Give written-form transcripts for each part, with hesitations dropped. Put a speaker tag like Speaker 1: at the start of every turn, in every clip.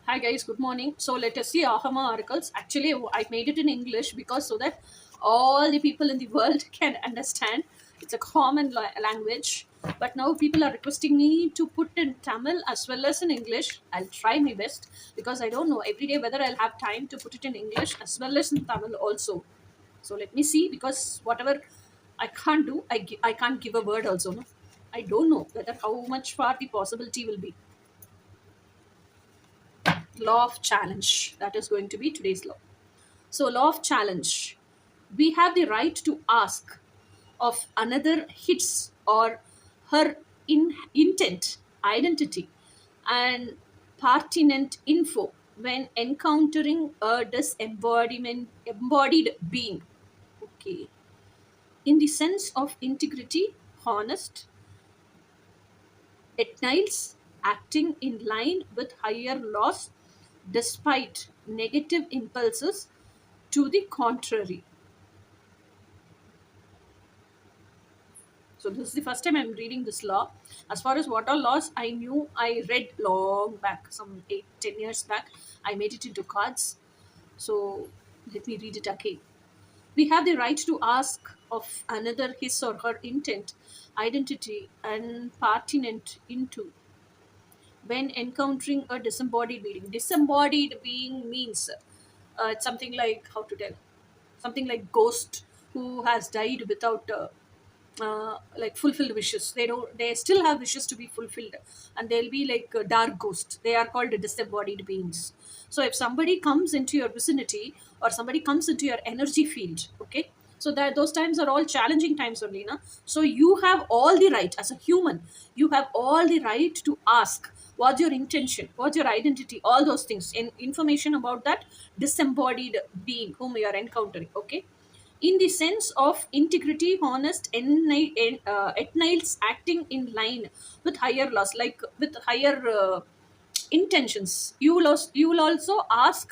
Speaker 1: Hi guys, good morning. So let us see Ahama articles. Actually, I made it in English because so that all the people in the world can understand. It's a common language. But now people are requesting me to put in Tamil as well as in English. I'll try my best because I don't know every day whether I'll have time to put it in English as well as in Tamil also. So let me see because whatever I can't do, I can't give a word also. No? I don't know whether how much far the possibility will be. Law of challenge. That is going to be today's law. So, law of challenge. We have the right to ask of another his or her intent, identity, and pertinent info when encountering a embodied being. Okay. In the sense of integrity, honest, ethics, acting in line with higher laws despite negative impulses to the contrary. So this is the first time I'm reading this law. As far as what are laws, I knew I read long back, some 8, 10 years back. I made it into cards. So let me read it again. We have the right to ask of another his or her intent, identity, and pertinent into when encountering a disembodied being. Disembodied being means it's something like how to tell, something like ghost who has died without like fulfilled wishes. They don't. They still have wishes to be fulfilled, and they'll be like a dark ghost. They are called disembodied beings. So if somebody comes into your vicinity or somebody comes into your energy field, okay. So that those times are all challenging times only, na? So you have all the right as a human. You have all the right to ask what's your intention, what's your identity, all those things, in information about that disembodied being whom you are encountering. Okay, in the sense of integrity, honest, etniles acting in line with higher laws, like with higher intentions. You will also ask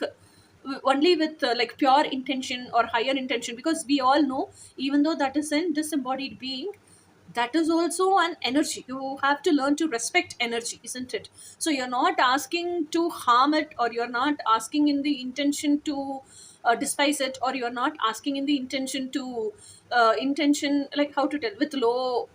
Speaker 1: only with like pure intention or higher intention, because we all know, even though that is an disembodied being, that is also an energy. You have to learn to respect energy, isn't it? So you're not asking to harm it, or you're not asking in the intention to despise it, or you're not asking in the intention to intention, like how to tell, with low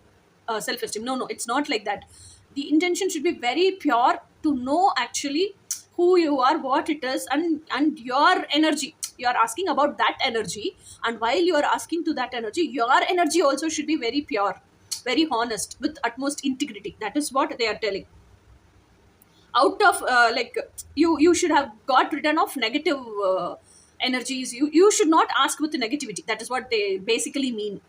Speaker 1: self-esteem. No, no, it's not like that. The intention should be very pure to know actually who you are, what it is, and your energy. You are asking about that energy, and while you are asking to that energy, your energy also should be very pure, very honest, with utmost integrity. That is what they are telling. Out of like, you should have got rid of negative energies. You should not ask with negativity. That is what they basically mean.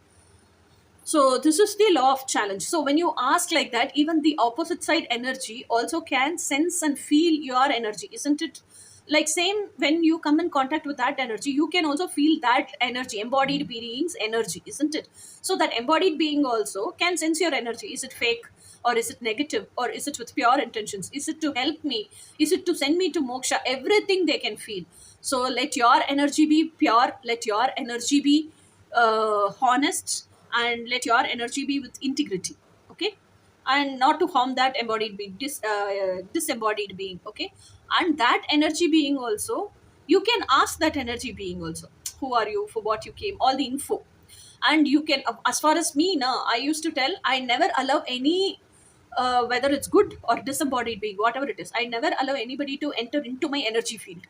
Speaker 1: So this is the law of challenge. So when you ask like that, even the opposite side energy also can sense and feel your energy, isn't it? Like same, when you come in contact with that energy, you can also feel that energy, embodied being's energy, isn't it? So that embodied being also can sense your energy. Is it fake, or is it negative, or is it with pure intentions? Is it to help me? Is it to send me to moksha? Everything they can feel. So let your energy be pure, let your energy be honest, and let your energy be with integrity. Okay, and not to harm that embodied being, disembodied being. Okay, and that energy being also, you can ask that energy being also, who are you, for what you came, all the info. And you can, as far as me now, I used to tell, I never allow any whether it's good or disembodied being, whatever it is, I never allow anybody to enter into my energy field.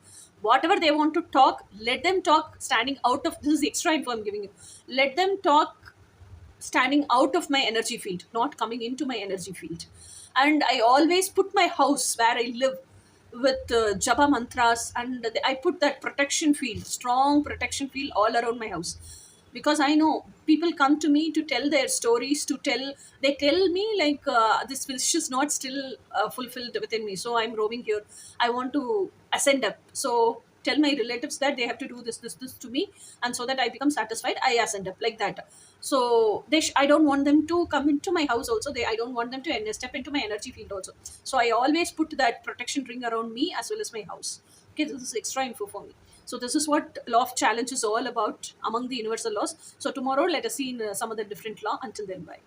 Speaker 1: Whatever they want to talk, let them talk standing out of, this is the extra info I'm giving you, let them talk standing out of my energy field, not coming into my energy field. And I always put my house where I live with japa mantras, and I put that protection field, strong protection field all around my house, because I know people come to me to tell their stories, to tell, they tell me like this wish is not still fulfilled within me, so I'm roaming here, I want to ascend up. So tell my relatives that they have to do this to me, and so that I become satisfied, I ascend up like that. So I don't want them to come into my house also, I don't want them to step into my energy field also. So I always put that protection ring around me as well as my house. Okay, this is extra info for me. So this is what law of challenge is all about among the universal laws. So tomorrow let us see in some other different law. Until then, bye.